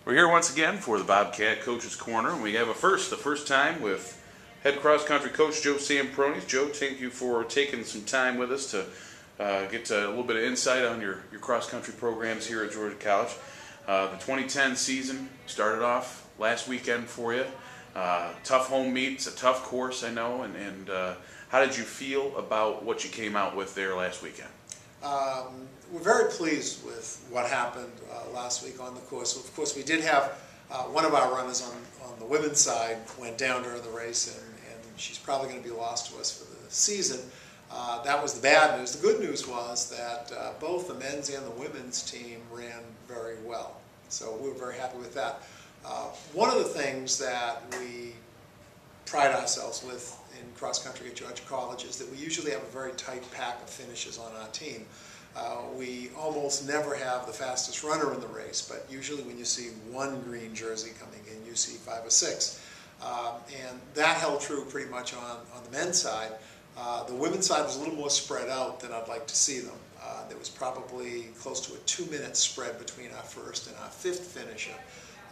We're here once again for the Bobcat Coach's Corner, and we have the first time with head cross country coach Joe Samprone. Joe, thank you for taking some time with us to get a little bit of insight on your cross country programs here at Georgia College. The 2010 season started off last weekend for you. Tough home meet, it's a tough course, I know, and how did you feel about what you came out with there last weekend? We're very pleased with what happened last week on the course. Of course, we did have one of our runners on the women's side went down during the race, and she's probably going to be lost to us for the season. That was the bad news. The good news was that both the men's and the women's team ran very well. So we were very happy with that. One of the things that we pride ourselves with in cross country at Georgia College is that we usually have a very tight pack of finishes on our team. We almost never have the fastest runner in the race, but usually when you see one green jersey coming in, you see 5 or 6. And that held true pretty much on the men's side. The women's side was a little more spread out than I'd like to see them. There was probably close to a 2-minute spread between our first and our fifth finisher.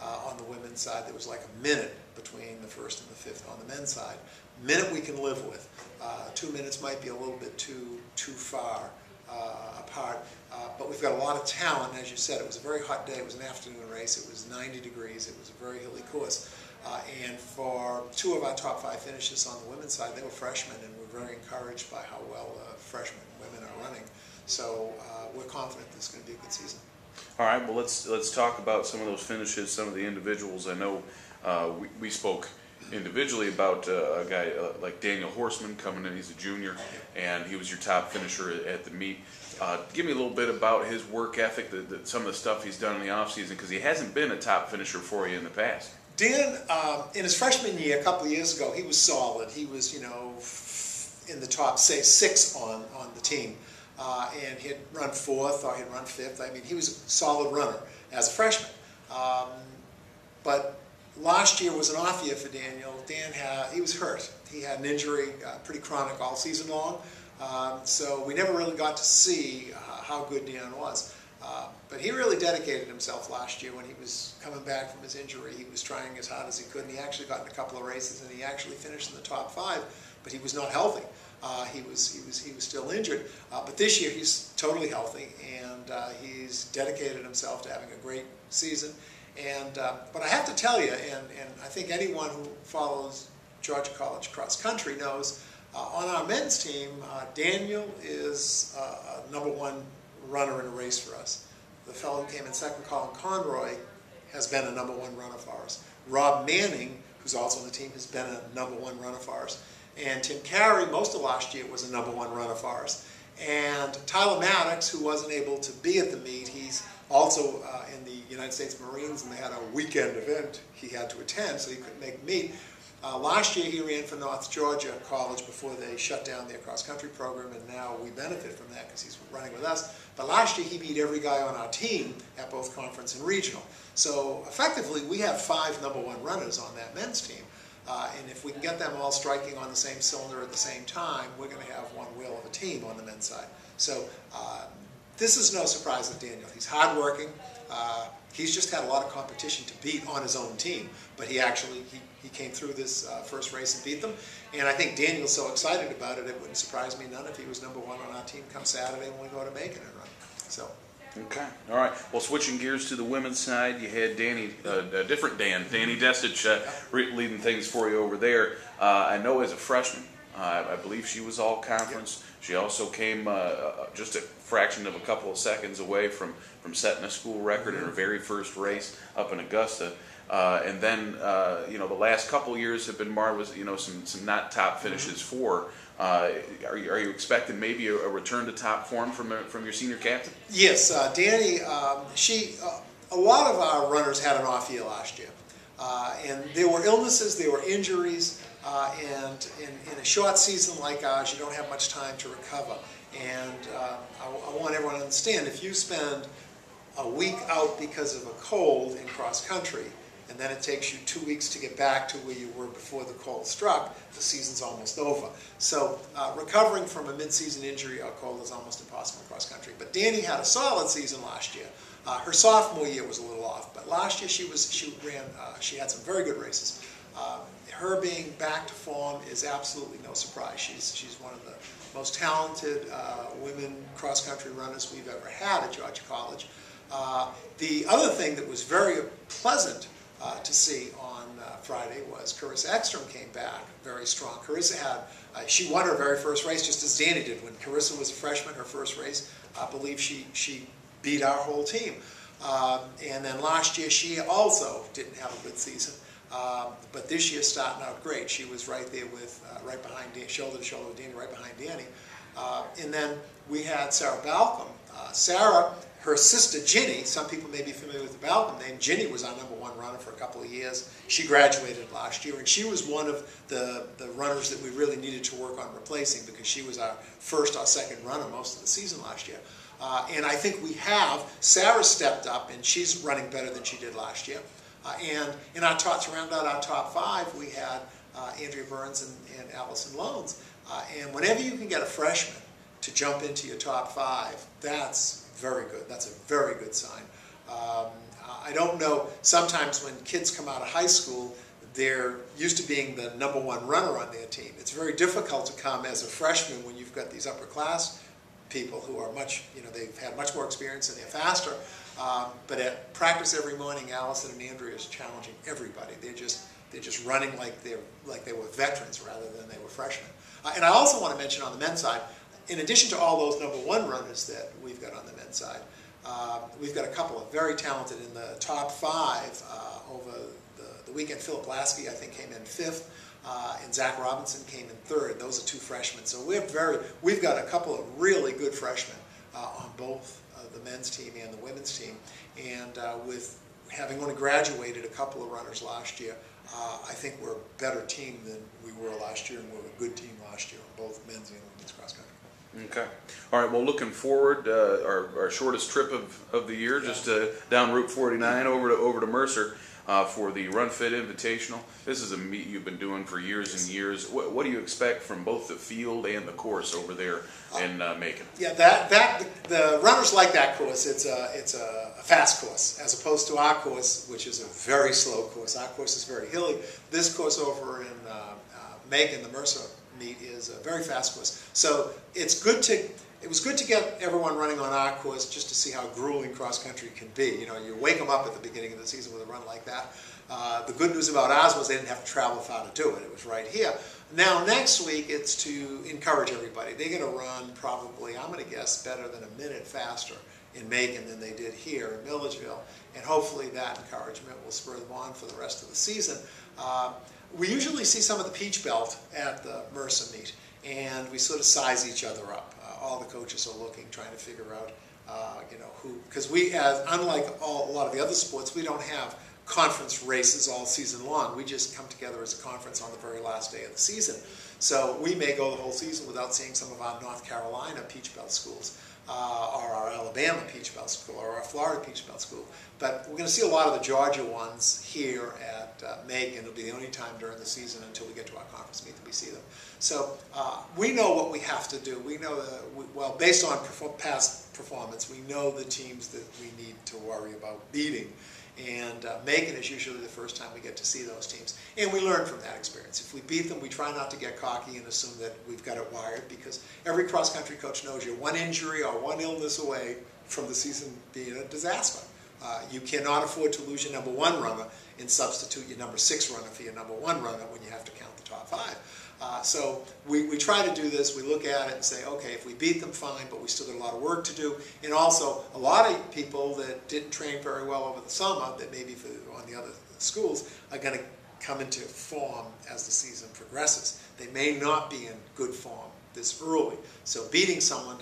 On the women's side, there was like a minute between the first and the fifth on the men's side. Minute we can live with. 2 minutes might be a little bit too far apart, but we've got a lot of talent. And as you said, it was a very hot day. It was an afternoon race. It was 90 degrees. It was a very hilly course. And for 2 of our top 5 finishes on the women's side, they were freshmen, and we're very encouraged by how well freshmen women are running. So we're confident this is going to be a good season. All right, well, let's talk about some of those finishes, some of the individuals. I know we spoke individually about a guy like Daniel Horseman coming in. He's a junior, and he was your top finisher at the meet. Give me a little bit about his work ethic, some of the stuff he's done in the offseason, because he hasn't been a top finisher for you in the past. Dan, in his freshman year, a couple of years ago, he was solid. He was, in the top, say, 6 on the team. And he'd run 4th or he'd run 5th. I mean, he was a solid runner as a freshman. But last year was an off year for Daniel. He was hurt. He had an injury, pretty chronic all season long. So we never really got to see how good Dan was. But he really dedicated himself last year when he was coming back from his injury. He was trying as hard as he could, and he actually got in a couple of races, and he actually finished in the top 5, but he was not healthy. He was still injured, but this year he's totally healthy, and he's dedicated himself to having a great season. And but I have to tell you, and I think anyone who follows Georgia College cross country knows, on our men's team, Daniel is a #1 runner in a race for us. The fellow who came in second, Colin Conroy, has been a #1 runner for us. Rob Manning, who's also on the team, has been a #1 runner for us. And Tim Carey, most of last year, was a #1 runner for us. And Tyler Maddox, who wasn't able to be at the meet, he's also in the United States Marines, and they had a weekend event he had to attend, so he couldn't make the meet. Last year he ran for North Georgia College before they shut down their cross-country program, and now we benefit from that because he's running with us. But last year he beat every guy on our team at both conference and regional. So effectively we have 5 #1 runners on that men's team. And if we can get them all striking on the same cylinder at the same time, we're going to have one wheel of a team on the men's side. So this is no surprise with Daniel. He's hardworking. He's just had a lot of competition to beat on his own team, but he came through this first race and beat them. And I think Daniel's so excited about it, it wouldn't surprise me none if he was #1 on our team come Saturday when we go to Macon and run. So. Okay. All right. Well, switching gears to the women's side, you had Danny, a different Dan, Danny Destich, leading things for you over there. I know as a freshman, I believe she was all conference. Yep. She also came just a fraction of a couple of seconds away from setting a school record in her very first race up in Augusta. And then, the last couple of years have been marred with, some not top finishes for. Are you expecting maybe a return to top form from your senior captain? Yes, Danny. A lot of our runners had an off year last year, and there were illnesses, there were injuries, and in a short season like ours, you don't have much time to recover. And I want everyone to understand, if you spend a week out because of a cold in cross country, and then it takes you 2 weeks to get back to where you were before the cold struck, the season's almost over. So recovering from a mid-season injury or cold is almost impossible in cross country. But Danny had a solid season last year. Her sophomore year was a little off, but last year she had some very good races. Her being back to form is absolutely no surprise. She's one of the most talented women cross-country runners we've ever had at Georgia College. The other thing that was very pleasant to see on Friday was Carissa Ekstrom came back very strong. Carissa she won her very first race just as Danny did. When Carissa was a freshman, her first race, I believe she beat our whole team. And then last year she also didn't have a good season. But this year starting out great. She was right there with, right behind Danny, shoulder to shoulder with Danny, right behind Danny. And then we had Sarah Balcom. Sarah, her sister Ginny, some people may be familiar with the Balcom name, Ginny was our #1 runner for a couple of years. She graduated last year, and she was one of the runners that we really needed to work on replacing because she was our first or second runner most of the season last year. And I think Sarah stepped up, and she's running better than she did last year. And in our to round out our top 5, we had Andrea Burns and Allison Loans. And whenever you can get a freshman to jump into your top 5, that's very good. That's a very good sign. I don't know, sometimes when kids come out of high school, they're used to being the #1 runner on their team. It's very difficult to come as a freshman when you've got these upper class people who are they've had much more experience and they're faster. But at practice every morning, Allison and Andrea is challenging everybody. They're just running like they were veterans rather than they were freshmen. And I also want to mention on the men's side, in addition to all those #1 runners that we've got on the men's side, we've got a couple of very talented in the top 5 over the weekend. Philip Lasky, I think, came in 5th. And Zach Robinson came in 3rd. Those are 2 freshmen. So we've got a couple of really good freshmen on both the men's team and the women's team. And with having only graduated a couple of runners last year, I think we're a better team than we were last year, and we're a good team last year on both men's and women's cross country. Okay. All right. Well, looking forward, our shortest trip of the year, just down Route 49 over to Mercer. For the Run Fit Invitational. This is a meet you've been doing for years and years. What do you expect from both the field and the course over there in Macon? Yeah, the runners like that course. It's a fast course as opposed to our course, which is a very slow course. Our course is very hilly. This course over in Macon, the Mercer meet, is a very fast course. So it was good to get everyone running on our course just to see how grueling cross-country can be. You wake them up at the beginning of the season with a run like that. The good news about ours was they didn't have to travel far to do it. It was right here. Now, next week, it's to encourage everybody. They're going to run probably, I'm going to guess, better than a minute faster in Macon than they did here in Milledgeville. And hopefully that encouragement will spur them on for the rest of the season. We usually see some of the Peach Belt at the Mercer meet, and we sort of size each other up. All the coaches are looking, trying to figure out, who, because unlike a lot of the other sports, we don't have conference races all season long. We just come together as a conference on the very last day of the season. So we may go the whole season without seeing some of our North Carolina Peach Belt schools, or our Alabama Peach Belt school, or our Florida Peach Belt school. But we're going to see a lot of the Georgia ones here at Macon. It'll be the only time during the season until we get to our conference meet that we see them. So we know what we have to do. We know, based on past performance, we know the teams that we need to worry about beating. And Macon is usually the first time we get to see those teams. And we learn from that experience. If we beat them, we try not to get cocky and assume that we've got it wired, because every cross-country coach knows you're one injury or one illness away from the season being a disaster. You cannot afford to lose your #1 runner and substitute your #6 runner for your #1 runner when you have to count the top 5. So we try to do this. We look at it and say, okay, if we beat them, fine, but we still got a lot of work to do. And also, a lot of people that didn't train very well over the summer, that maybe on the other schools, are going to come into form as the season progresses. They may not be in good form this early. So beating someone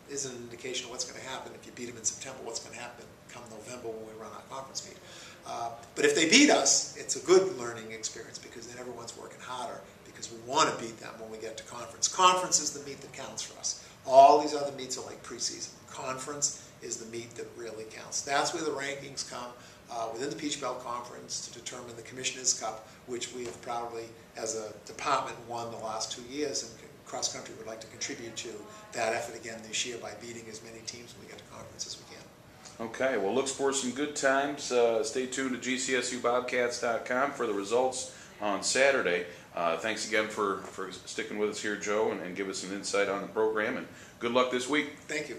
isn't an indication of what's going to happen. If you beat them in September, what's going to happen come November when we run our conference meet. But if they beat us, it's a good learning experience, because then everyone's working harder, because we want to beat them when we get to conference. Conference is the meet that counts for us. All these other meets are like preseason. Conference is the meet that really counts. That's where the rankings come within the Peach Belt Conference to determine the Commissioner's Cup, which we have proudly, as a department, won the last 2 years, and cross country would like to contribute to that effort again this year by beating as many teams when we get to conference as we can. Okay, well, looks for some good times. Stay tuned to GCSUBobcats.com for the results on Saturday. Thanks again for sticking with us here, Joe, and give us some insight on the program, and good luck this week. Thank you.